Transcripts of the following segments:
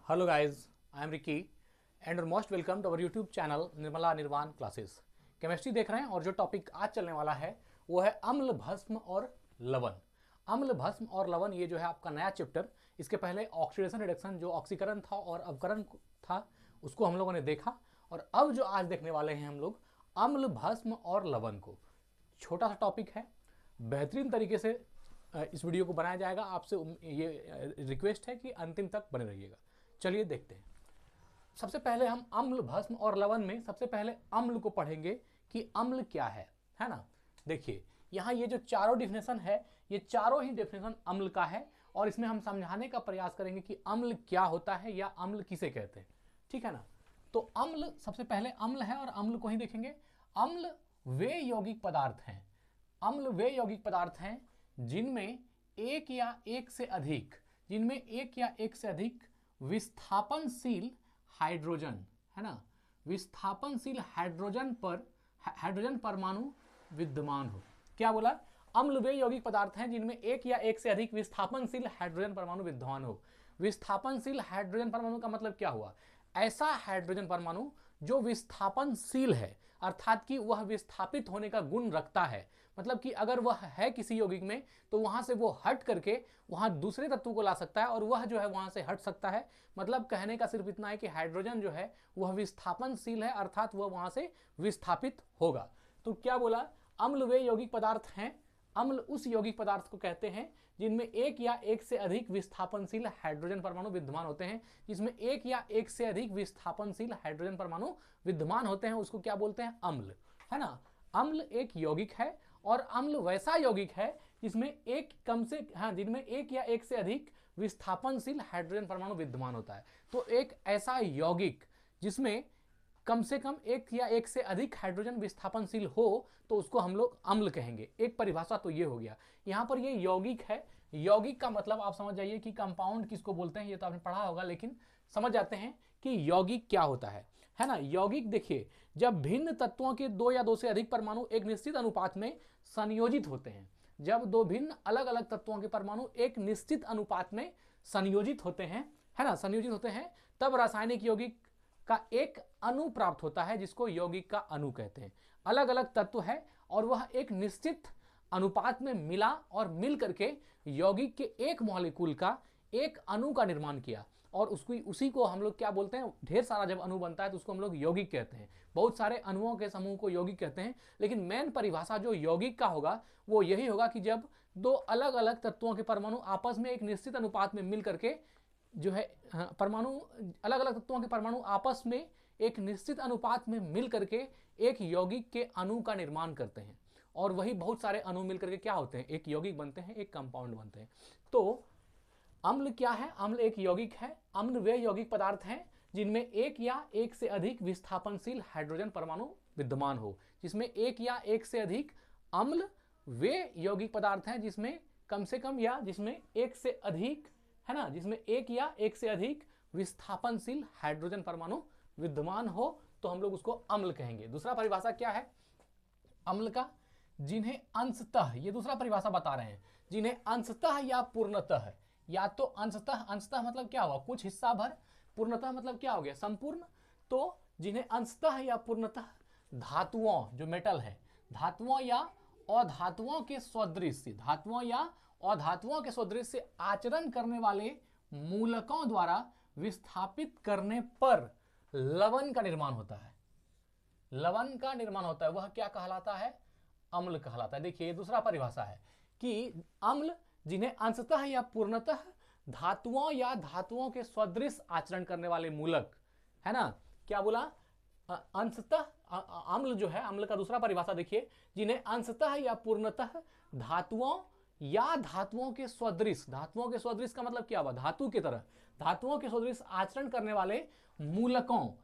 Hello guys, I am Ricky and you're most welcome to our YouTube channel Nirmala निर्वाण classes. Chemistry देख रहे हैं और जो टॉपिक आज चलने वाला है वो है अम्ल भस्म और लवण। अम्ल भस्म और लवण ये जो है आपका नया चैप्टर। इसके पहले ऑक्सीडेशन रिडक्शन जो ऑक्सीकरण था और अवकरण था उसको हम लोगों ने देखा, और अब जो आज देखने वाले हैं हम लोग अम्ल भस्म और लवण को। छोटा सा टॉपिक है, बेहतरीन तरीके से इस वीडियो को बनाया जाएगा। आपसे ये रिक्वेस्ट है कि अंतिम तक बने रहिएगा। चलिए देखते हैं। सबसे पहले हम अम्ल भस्म और लवण में सबसे पहले अम्ल को पढ़ेंगे कि अम्ल क्या है ना। देखिए यहाँ ये जो चारों डिफिनेशन है, ये चारों ही डिफिनेशन अम्ल का है, और इसमें हम समझाने का प्रयास करेंगे कि अम्ल क्या होता है या अम्ल किसे कहते हैं, ठीक है ना। तो अम्ल, सबसे पहले अम्ल है और अम्ल को ही देखेंगे। अम्ल वे यौगिक पदार्थ हैं, अम्ल वे यौगिक पदार्थ हैं जिनमें एक या एक से अधिक विस्थापनशील हाइड्रोजन, है ना, विस्थापनशील हाइड्रोजन परमाणु विद्यमान हो। क्या बोला? अम्ल वे यौगिक पदार्थ हैं जिनमें एक या एक से अधिक विस्थापनशील हाइड्रोजन परमाणु विद्यमान हो। विस्थापनशील हाइड्रोजन परमाणु का मतलब क्या हुआ? ऐसा हाइड्रोजन परमाणु जो विस्थापनशील है, अर्थात कि वह विस्थापित होने का गुण रखता है। मतलब कि अगर वह है किसी यौगिक में तो वहां से वो हट करके वहां दूसरे तत्व को ला सकता है, और वह जो है वहां से हट सकता है। मतलब कहने का सिर्फ इतना है कि हाइड्रोजन जो है वह विस्थापनशील है, अर्थात वह वहां से विस्थापित होगा। तो क्या बोला? अम्ल वे यौगिक पदार्थ हैं, अम्ल उस यौगिक पदार्थ को कहते हैं जिनमें एक या एक से अधिक विस्थापनशील हाइड्रोजन परमाणु विद्यमान होते हैं। जिसमें एक या एक से अधिक विस्थापनशील हाइड्रोजन परमाणु विद्यमान होते हैं उसको क्या बोलते हैं? अम्ल, है ना। अम्ल एक यौगिक है, और अम्ल वैसा यौगिक है जिसमें जिनमें एक या एक से अधिक विस्थापनशील हाइड्रोजन परमाणु विद्यमान होता है। तो एक ऐसा यौगिक जिसमें कम से कम एक या एक से अधिक हाइड्रोजन विस्थापनशील हो तो उसको हम लोग अम्ल कहेंगे। एक परिभाषा तो ये हो गया। यहां पर ये यौगिक है। यौगिक का मतलब आप समझ जाइए कि कंपाउंड किसको बोलते हैं, ये तो आपने पढ़ा होगा, लेकिन समझ जाते हैं कि यौगिक क्या होता है ना। यौगिक देखिए, जब भिन्न तत्वों के दो या दो से अधिक परमाणु एक निश्चित अनुपात में संयोजित होते हैं, जब दो भिन्न अलग अलग तत्वों के परमाणु एक निश्चित अनुपात में संयोजित होते हैं, है ना, संयोजित होते हैं, तब रासायनिक यौगिक का एक अणु प्राप्त होता है जिसको यौगिक का अणु कहते हैं। अलग अलग तत्व है और वह एक निश्चित अनुपात में मिला और मिल करके यौगिक के एक मॉलिक्यूल का एक अणु का निर्माण किया, और उसी को हम लोग क्या बोलते हैं? ढेर सारा जब अणु बनता है तो उसको हम लोग यौगिक कहते हैं। बहुत सारे अणुओं के समूह को यौगिक कहते हैं, लेकिन मेन परिभाषा जो यौगिक का होगा वो यही होगा कि जब दो अलग अलग तत्वों के परमाणु आपस में एक निश्चित अनुपात में मिल करके जो है परमाणु, अलग अलग तत्वों के परमाणु आपस में एक निश्चित अनुपात में मिल करके एक यौगिक के अणु का निर्माण करते हैं, और वही बहुत सारे अणु मिल करके क्या होते हैं? एक यौगिक बनते हैं, एक कंपाउंड बनते हैं। तो अम्ल क्या है? अम्ल एक यौगिक है। अम्ल वे यौगिक पदार्थ हैं जिनमें एक या एक से अधिक विस्थापनशील हाइड्रोजन परमाणु विद्यमान हो। जिसमें एक या एक से अधिक अम्ल वे यौगिक पदार्थ हैं जिसमें कम से कम या जिसमें एक से अधिक, है ना, जिसमें एक या एक से अधिक विस्थापनशील हाइड्रोजन परमाणु विद्यमान हो तो हम लोग उसको अम्ल कहेंगे। दूसरा परिभाषा क्या है अम्ल का? जिन्हें अंशतः, ये दूसरा परिभाषा बता रहे हैं, जिन्हें अंशतः या पूर्णतः, या तो अंशतः मतलब क्या हुआ? कुछ हिस्सा भर। पूर्णतः मतलब क्या हो गया? संपूर्ण। तो जिन्हें अंशतः या पूर्णतः धातुओं, जो मेटल है, धातुओं या अधातुओं के सदृश, धातुओं या अधातुओं के सदृश से आचरण करने वाले मूलकों द्वारा विस्थापित करने पर लवण का निर्माण होता है। लवण का निर्माण होता है, वह क्या कहलाता है? अम्ल कहलाता है। देखिए दूसरा परिभाषा है कि अम्ल जिन्हें अंशतः या पूर्णतः धातुओं या धातुओं के सदृश आचरण करने वाले मूलक, है ना। क्या बोला? अंशतः अम्ल जो है, अम्ल का दूसरा परिभाषा देखिए, जिन्हें अंशतः या पूर्णतः धातुओं या धातुओं के सदृश, धातुओं के सदृश का मतलब क्या हुआ? धातु की तरह, धातुओं के सदृश आचरण करने वाले मूलकों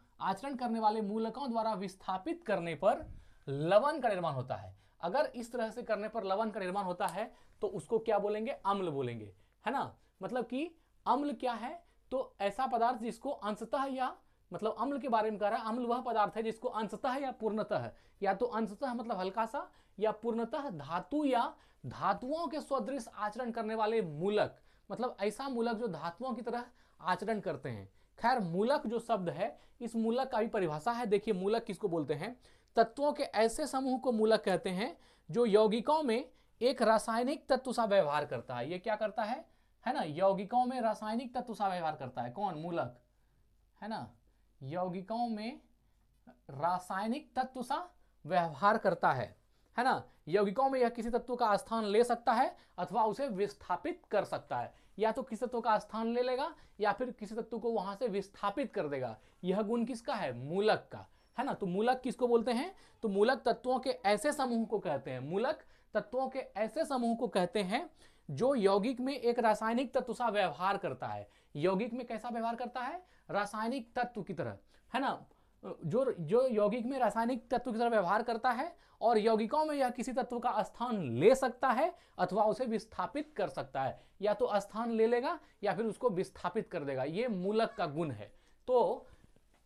द्वारा विस्थापित करने पर लवण का निर्माण होता है। अगर इस तरह से करने पर लवण का निर्माण होता है तो उसको क्या बोलेंगे? अम्ल बोलेंगे, है ना। मतलब कि अम्ल क्या है? तो ऐसा पदार्थ जिसको अंशतः या, मतलब अम्ल के बारे में कह रहा है, अम्ल वह पदार्थ है जिसको अंशतः या पूर्णतः, या तो अंशतः मतलब हल्का सा, या पूर्णतः धातु या धातुओं के सदृश आचरण करने वाले मूलक, मतलब ऐसा मूलक जो धातुओं की तरह आचरण करते हैं। खैर मूलक जो शब्द है, इस मूलक का भी परिभाषा है। देखिए मूलक किसको बोलते हैं? तत्वों के ऐसे समूह को मूलक कहते हैं जो यौगिकों में एक रासायनिक तत्व सा व्यवहार करता है। ये क्या करता है ना? यौगिकों में रासायनिक तत्व सा व्यवहार करता है। कौन? मूलक, है ना? यौगिकों में रासायनिक तत्व सा व्यवहार करता है ना? यौगिकों में यह किसी तत्व का स्थान ले सकता है अथवा उसे विस्थापित कर सकता है। या तो किसी तत्व का स्थान ले लेगा या फिर किसी तत्व को वहां से विस्थापित कर देगा। यह गुण किसका है? मूलक का, है ना? तो मूलक किसको बोलते हैं? तो मूलक तत्वों के ऐसे समूह को कहते हैं। मूलक तत्वों के ऐसे समूह को कहते हैं जो यौगिक में एक रासायनिक तत्व सा व्यवहार करता है। यौगिक में कैसा व्यवहार करता है? रासायनिक तत्व की तरह, है ना? जो यौगिक में रासायनिक तत्व की तरह व्यवहार करता है और यौगिकों में यह किसी तत्व का स्थान ले सकता है अथवा उसे विस्थापित कर सकता है। या तो स्थान ले लेगा या फिर उसको विस्थापित कर देगा। ये मूलक का गुण है। तो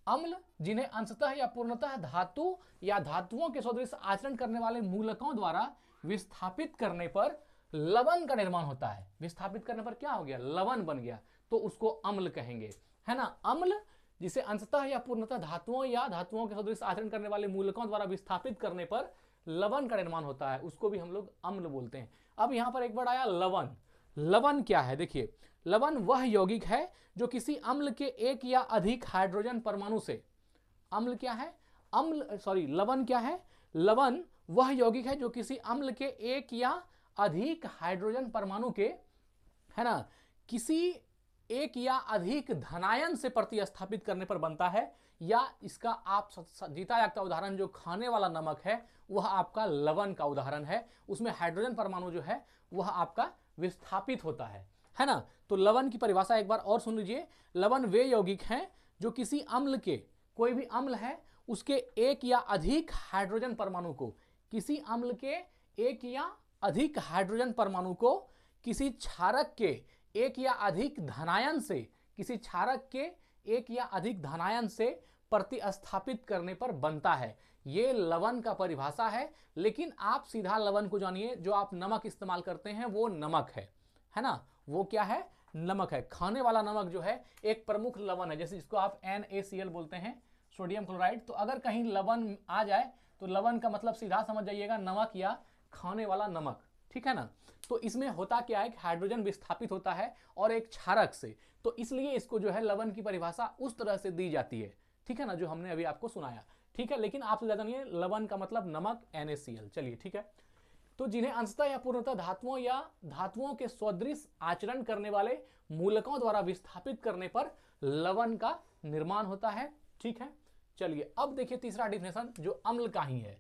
अम्ल जिन्हें अंशतः या पूर्णतः धातु या धातुओं के सदृश आचरण करने वाले मूलकों द्वारा विस्थापित करने पर लवण का निर्माण होता है। विस्थापित करने पर क्या हो गया? लवण बन गया, तो उसको अम्ल कहेंगे, है ना? अम्ल जिसे अंशतः या पूर्णतः धातुओं या धातुओं के सदृश आचरण करने वाले मूलकों द्वारा विस्थापित करने पर लवण का निर्माण होता है, उसको भी हम लोग अम्ल बोलते हैं। अब यहां पर एक वर्ड आया लवण। लवण क्या है? देखिए लवण वह यौगिक है जो किसी अम्ल के एक या अधिक हाइड्रोजन परमाणु से, अम्ल क्या है? लवण क्या है? लवण वह यौगिक है जो किसी अम्ल के एक या अधिक हाइड्रोजन परमाणु के, है ना, किसी एक या अधिक धनायन से प्रतिस्थापित करने पर बनता है। या इसका आप जीता जागता उदाहरण जो खाने वाला नमक है वह आपका लवण का उदाहरण है। उसमें हाइड्रोजन परमाणु जो है वह आपका विस्थापित होता है ना? तो लवण की परिभाषा एक बार और सुन लीजिए। लवण वे यौगिक हैं जो किसी अम्ल के, कोई भी अम्ल है उसके एक या अधिक हाइड्रोजन परमाणु को, किसी अम्ल के एक या अधिक हाइड्रोजन परमाणु को किसी क्षारक के एक या अधिक धनायन से, किसी क्षारक के एक या अधिक धनायन से प्रतिस्थापित करने पर बनता है। ये लवण का परिभाषा है। लेकिन आप सीधा लवण को जानिए, जो आप नमक इस्तेमाल करते हैं वो नमक है ना? वो क्या है? नमक है। खाने वाला नमक जो है एक प्रमुख लवण है, जैसे जिसको आप NaCl बोलते हैं, सोडियम क्लोराइड। तो अगर कहीं लवण आ जाए तो लवण का मतलब सीधा समझ जाइएगा नमक या खाने वाला नमक, ठीक है ना? तो इसमें होता क्या है कि हाइड्रोजन विस्थापित होता है और एक क्षारक से, तो इसलिए इसको जो है लवण की परिभाषा उस तरह से दी जाती है, ठीक है ना, जो हमने अभी आपको सुनाया, ठीक है? लेकिन आपसे ज्यादा नहीं है, लवण का मतलब नमक NaCl। चलिए ठीक है। तो जिन्हें अंशतः या पूर्णतः धातुओं या धातुओं के सदृश आचरण करने वाले मूलकों द्वारा विस्थापित करने पर लवण का निर्माण होता है, ठीक है? चलिए अब देखिए तीसरा डिफिनेशन जो अम्ल का ही है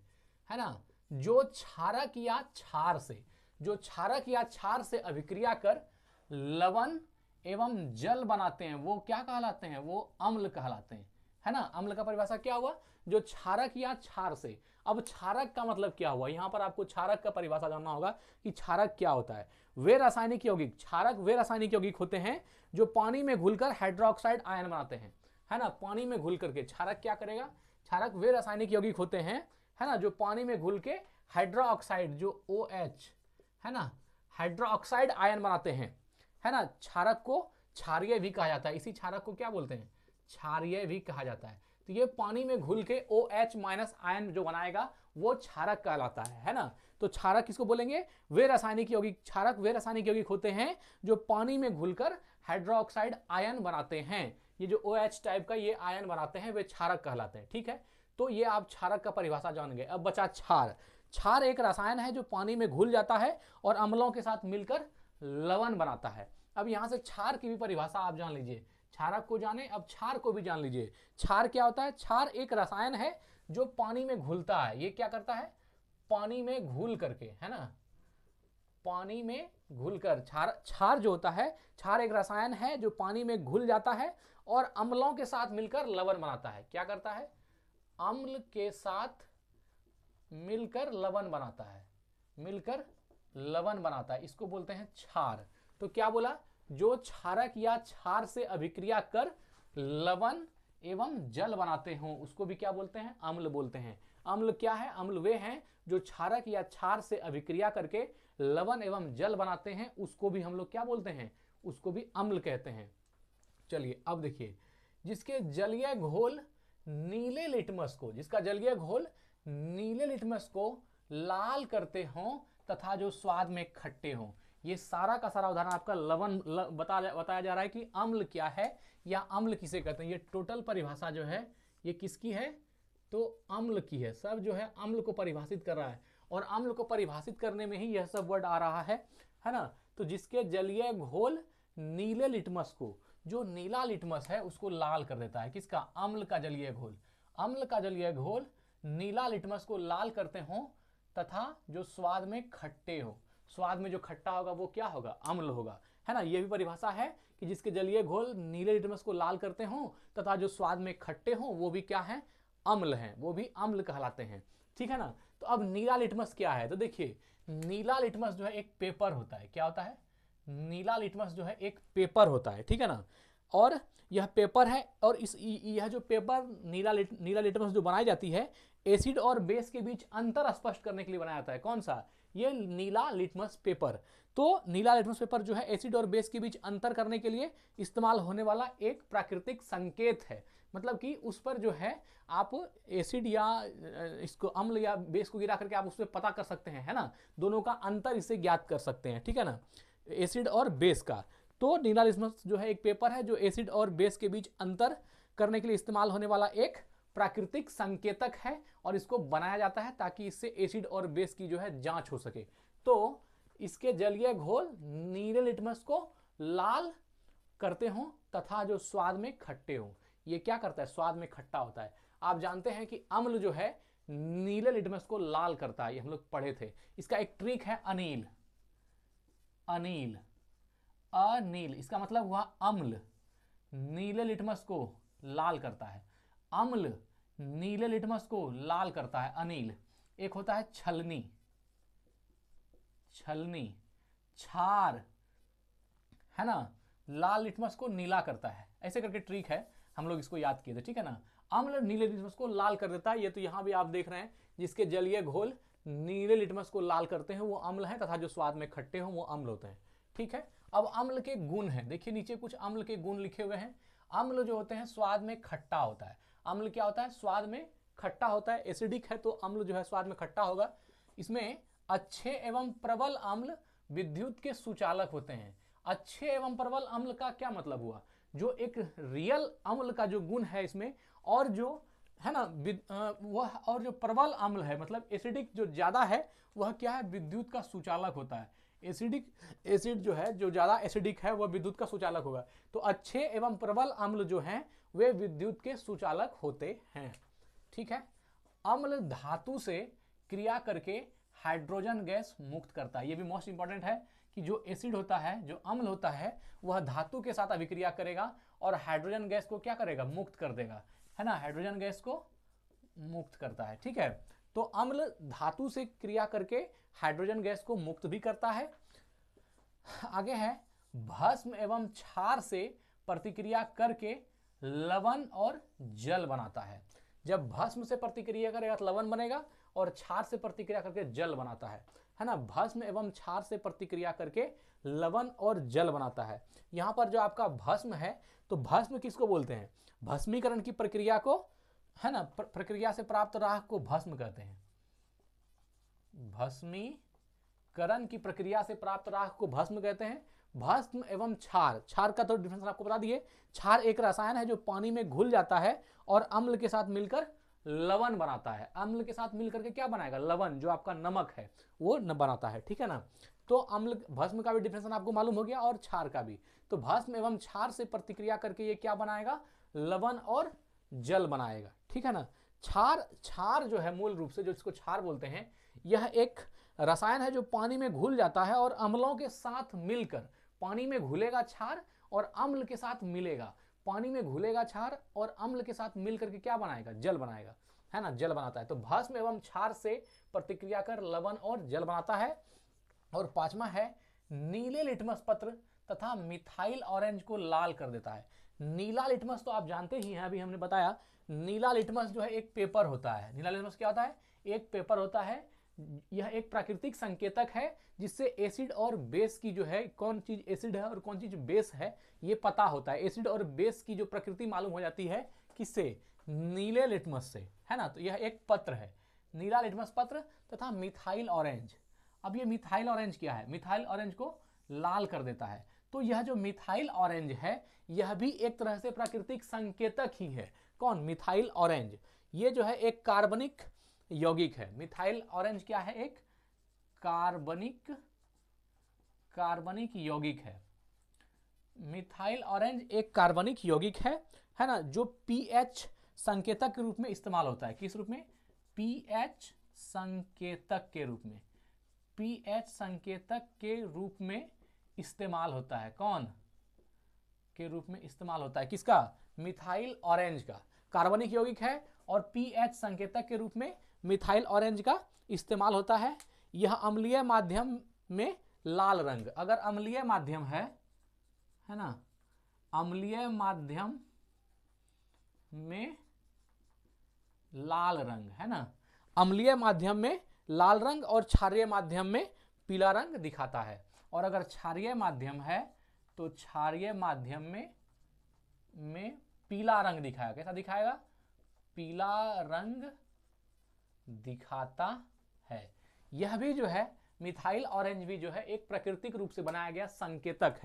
ना? जो क्षारक या क्षार से, जो क्षारक या क्षार से अभिक्रिया कर लवण एवं जल बनाते हैं वो क्या कहलाते हैं? वो अम्ल कहलाते हैं, है ना? अम्ल का परिभाषा क्या हुआ? जो क्षारक या क्षार से। अब क्षारक का मतलब क्या हुआ? यहां पर आपको क्षारक का परिभाषा जानना होगा कि क्षारक क्या होता है। वे रासायनिक यौगिक, क्षारक वे रासायनिक यौगिक होते हैं जो पानी में घुलकर हाइड्रोक्साइड आयन बनाते हैं, है ना? पानी में घुल करके क्षारक क्या करेगा? क्षारक वे रासायनिक यौगिक होते हैं, है ना, जो पानी में घुल के हाइड्रोक्साइड जो OH, है ना, हाइड्रोक्साइड आयन बनाते हैं, है ना? क्षारक को क्षारीय भी कहा जाता है। इसी क्षारक को क्या बोलते हैं? क्षारीय भी कहा जाता है। तो ये पानी में घुल के OH- आयन जो बनाएगा वो क्षारक कहलाता है ना? तो क्षारक किसको बोलेंगे? वे रासायनिक यौगिक। क्षारक वे रासायनिक यौगिक होते हैं जो पानी में घुलकर हाइड्रोक्साइड आयन बनाते हैं। ये जो OH टाइप का ये आयन बनाते हैं वे क्षारक कहलाते हैं, ठीक है? तो ये आप क्षारक का परिभाषा जान गए। अब बचा क्षार। क्षार एक रसायन है जो पानी में घुल जाता है और अम्लों के साथ मिलकर लवण बनाता है। अब यहां से क्षार की भी परिभाषा आप जान लीजिए। क्षारक को जाने, अब क्षार को भी जान लीजिए। क्षार क्या होता है? क्षार एक रसायन है जो पानी में घुलता है। ये क्या करता है? पानी में घुल करके, है ना, पानी में घुलकर क्षार जो होता है, क्षार एक रसायन है जो पानी में घुल जाता है और अम्लों के साथ मिलकर लवण बनाता है। क्या करता है? अम्ल के साथ मिलकर लवण बनाता है, मिलकर लवण बनाता है, इसको बोलते हैं क्षार। तो क्या बोला? जो क्षारक या क्षार से अभिक्रिया कर लवण एवं जल बनाते हो उसको भी क्या बोलते हैं? अम्ल बोलते हैं। अम्ल क्या है? अम्ल वे हैं जो क्षारक या क्षार से अभिक्रिया करके लवण एवं जल बनाते हैं, उसको भी हम लोग क्या बोलते हैं? उसको भी अम्ल कहते हैं। चलिए अब देखिए जिसके जलीय घोल नीले लिटमस को, जिसका जलीय घोल नीले लिटमस को लाल करते हों तथा जो स्वाद में खट्टे हों। ये सारा का सारा उदाहरण आपका लवण बताया जा रहा है कि अम्ल क्या है या अम्ल किसे कहते हैं। ये टोटल परिभाषा जो है ये किसकी है, तो अम्ल की है। सब जो है अम्ल को परिभाषित कर रहा है, और अम्ल को परिभाषित करने में ही यह सब वर्ड आ रहा है ना। तो जिसके जलीय घोल नीले लिटमस को, जो नीला लिटमस है उसको लाल कर देता है। किसका, अम्ल का जलीय घोल। अम्ल का जलीय घोल नीला लिटमस को लाल करते हों तथा जो स्वाद में खट्टे हो। स्वाद में जो खट्टा होगा वो क्या होगा, अम्ल होगा, है ना। ये भी परिभाषा है कि जिसके जलीय घोल नीले लिटमस को लाल करते हों तथा जो स्वाद में खट्टे हों वो भी क्या है, अम्ल हैं, वो भी अम्ल कहलाते हैं। ठीक है ना। तो अब नीला लिटमस क्या है, तो देखिए नीला लिटमस जो है एक पेपर होता है। क्या होता है, नीला लिटमस जो है एक पेपर होता है। ठीक है ना। और यह पेपर है, और यह जो पेपर नीला लिटमस जो बनाई जाती है एसिड और बेस के बीच अंतर स्पष्ट करने के लिए बनाया जाता है। कौन सा, ये नीला लिटमस पेपर। तो नीला लिटमस पेपर जो है एसिड और बेस के बीच अंतर करने के लिए इस्तेमाल होने वाला एक प्राकृतिक संकेत है। मतलब कि उस पर जो है आप एसिड या इसको अम्ल या बेस को गिरा करके आप उस पर पता कर सकते हैं, है ना। दोनों का अंतर इससे ज्ञात कर सकते हैं। ठीक है ना, एसिड और बेस का। तो नीला लिटमस जो है एक पेपर है जो एसिड और बेस के बीच अंतर करने के लिए इस्तेमाल होने वाला एक प्राकृतिक संकेतक है, और इसको बनाया जाता है ताकि इससे एसिड और बेस की जो है जांच हो सके। तो इसके जलीय घोल नीले लिटमस को लाल करते हों तथा जो स्वाद में खट्टे हों। ये क्या करता है, स्वाद में खट्टा होता है। आप जानते हैं कि अम्ल जो है नीले लिटमस को लाल करता है, ये हम लोग पढ़े थे। इसका एक ट्रिक है अनील। अनील, अनील इसका मतलब हुआ अम्ल नीले लिटमस को लाल करता है। अम्ल नीले लिटमस को लाल करता है, अनील। एक होता है छलनी, छलनी, क्षार, है ना, लाल लिटमस को नीला करता है। ऐसे करके ट्रिक है, हम लोग इसको याद किए थे। ठीक है ना। अम्ल नीले लिटमस को लाल कर देता है। ये तो यहां भी आप देख रहे हैं, जिसके जलीय घोल नीले लिटमस को लाल करते हैं वो अम्ल है, तथा जो स्वाद में खट्टे हो वो अम्ल होते हैं। ठीक है। अब अम्ल के गुण हैं, देखिए नीचे कुछ अम्ल के गुण लिखे हुए हैं। अम्ल जो होते हैं स्वाद में खट्टा होता है। अम्ल क्या होता है, स्वाद में खट्टा होता है। एसिडिक है तो अम्ल जो है स्वाद में खट्टा होगा। इसमें अच्छे एवं प्रबल अम्ल विद्युत के सुचालक होते हैं। अच्छे एवं प्रबल अम्ल का क्या मतलब हुआ, जो एक रियल अम्ल का जो गुण है इसमें, और जो है ना वह, और जो प्रबल अम्ल है मतलब एसिडिक जो ज्यादा है वह क्या है, विद्युत का सुचालक होता है। एसिड जो है, जो ज्यादा एसिडिक है वह विद्युत का सुचालक होगा। तो अच्छे एवं प्रबल अम्ल जो हैं वे विद्युत के सुचालक होते हैं। ठीक है। अम्ल धातु से क्रिया करके हाइड्रोजन गैस मुक्त करता है। ये भी मोस्ट इंपॉर्टेंट है कि जो एसिड होता है, जो अम्ल होता है, वह धातु के साथ अभिक्रिया करेगा और हाइड्रोजन गैस को क्या करेगा, मुक्त कर देगा, है ना। हाइड्रोजन गैस को मुक्त करता है। ठीक है। तो अम्ल धातु से क्रिया करके हाइड्रोजन गैस को मुक्त भी करता है। आगे है भस्म एवं क्षार से प्रतिक्रिया करके लवण और जल बनाता है। जब भस्म से प्रतिक्रिया करेगा तो लवण बनेगा, और क्षार से प्रतिक्रिया करके जल बनाता है ना। भस्म एवं क्षार से प्रतिक्रिया करके लवण और जल बनाता है। यहां पर जो आपका भस्म है, तो भस्म किसको बोलते हैं, भस्मीकरण की प्रक्रिया को, है ना, प्रक्रिया से प्राप्त राख को भस्म कहते हैं। भस्मीकरण की प्रक्रिया से प्राप्त राख को भस्म कहते हैं। भस्म एवं क्षार, क्षार का तो डिफरेंस आपको बता दिए। क्षार एक रसायन है जो पानी में घुल जाता है और अम्ल के साथ मिलकर लवण बनाता है। अम्ल के साथ मिलकर के क्या बनाएगा, लवण, जो आपका नमक है वो बनाता है। ठीक है ना। तो अम्ल भस्म का भी डिफरेंस आपको मालूम हो गया, और क्षार का भी। तो भस्म एवं क्षार से प्रतिक्रिया करके ये क्या बनाएगा, लवण और जल बनाएगा। ठीक है ना। क्षार जो है मूल रूप से, जो इसको क्षार बोलते हैं, यह एक रसायन है जो पानी में घुल जाता है और अम्लों के साथ मिलकर, पानी में घुलेगा क्षार और अम्ल के साथ मिलेगा, पानी में घुलेगा क्षार और अम्ल के साथ मिलकर के क्या बनाएगा, जल बनाएगा, है ना, जल बनाता है। तो भस्म एवं क्षार से प्रतिक्रिया कर लवण और जल बनाता है। और पांचवा है नीले लिटमस पत्र तथा मिथाइल ऑरेंज को लाल कर देता है। नीला लिटमस तो आप जानते ही हैं, अभी हमने बताया। नीला लिटमस जो है एक पेपर होता है। नीला लिटमस क्या होता है, एक पेपर होता है यह एक प्राकृतिक संकेतक है जिससे एसिड और बेस की जो है, कौन चीज एसिड है और कौन चीज बेस है ये पता होता है। एसिड और बेस की जो प्रकृति मालूम हो जाती है किससे? नीले लिटमस से, है ना। तो यह एक पत्र है, नीला लिटमस पत्र तथा मिथाइल ऑरेंज। अब ये मिथाइल ऑरेंज क्या है? मिथाइल ऑरेंज को लाल कर देता है। तो यह जो मिथाइल ऑरेंज है यह भी एक तरह से प्राकृतिक संकेतक ही है। कौन? Methyl orange. ये जो है एक कार्बनिक यौगिक है। मिथाइल ऑरेंज क्या है? एक कार्बनिक यौगिक है। मिथाइल ऑरेंज एक कार्बनिक यौगिक है ना, जो पीएच संकेतक के रूप में इस्तेमाल होता है। किस रूप में? पीएच संकेतक के रूप में। पीएच संकेतक के रूप में इस्तेमाल होता है। कौन के रूप में इस्तेमाल होता है? किसका? मिथाइल ऑरेंज का। कार्बनिक यौगिक है और पीएच संकेतक के रूप में मिथाइल ऑरेंज का इस्तेमाल होता है। यह अम्लीय माध्यम में लाल रंग, अगर अम्लीय माध्यम है ना, अम्लीय माध्यम में लाल रंग, है ना, अम्लीय माध्यम में लाल रंग और क्षारीय माध्यम में पीला रंग दिखाता है। और अगर क्षारीय माध्यम है तो क्षारीय माध्यम में पीला रंग दिखाएगा। कैसा दिखाएगा? पीला रंग दिखाता है। यह भी जो है मिथाइल ऑरेंज भी जो है एक प्राकृतिक रूप से बनाया गया संकेतक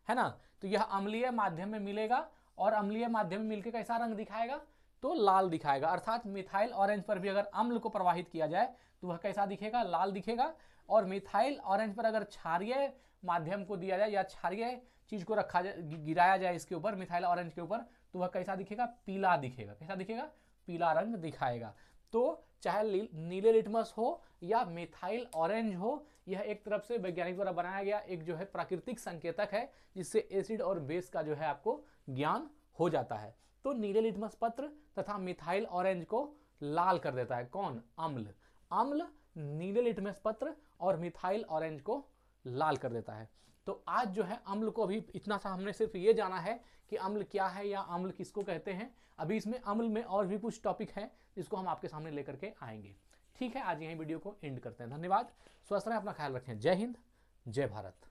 है ना। तो यह अम्लीय माध्यम में मिलेगा और अम्लीय माध्यम में मिलकर कैसा रंग दिखाएगा? तो लाल दिखाएगा। अर्थात मिथाइल ऑरेंज पर भी अगर अम्ल को प्रवाहित किया जाए तो वह कैसा दिखेगा? लाल दिखेगा। और मिथाइल ऑरेंज पर अगर क्षारीय माध्यम को दिया जाए या क्षारीय चीज को रखा जाए, गिराया जाए इसके ऊपर, मिथाइल ऑरेंज के ऊपर, तो वह कैसा दिखेगा? पीला दिखेगा। कैसा दिखेगा? पीला रंग दिखाएगा। तो चाहे नीले लिटमस हो या मिथाइल ऑरेंज हो, यह एक तरफ से वैज्ञानिक द्वारा बनाया गया एक जो है प्राकृतिक संकेतक है जिससे एसिड और बेस का जो है आपको ज्ञान हो जाता है। तो नीले लिटमस पत्र तथा मिथाइल ऑरेंज को लाल कर देता है। कौन? अम्ल। अम्ल नीले लिटमस पत्र और मिथाइल ऑरेंज को लाल कर देता है। तो आज जो है अम्ल को अभी इतना सा हमने सिर्फ ये जाना है कि अम्ल क्या है या अम्ल किसको कहते हैं। अभी इसमें अम्ल में और भी कुछ टॉपिक हैं जिसको हम आपके सामने लेकर के आएंगे। ठीक है, आज यही वीडियो को एंड करते हैं। धन्यवाद, स्वस्थ रहें, अपना ख्याल रखें। जय हिंद, जय भारत।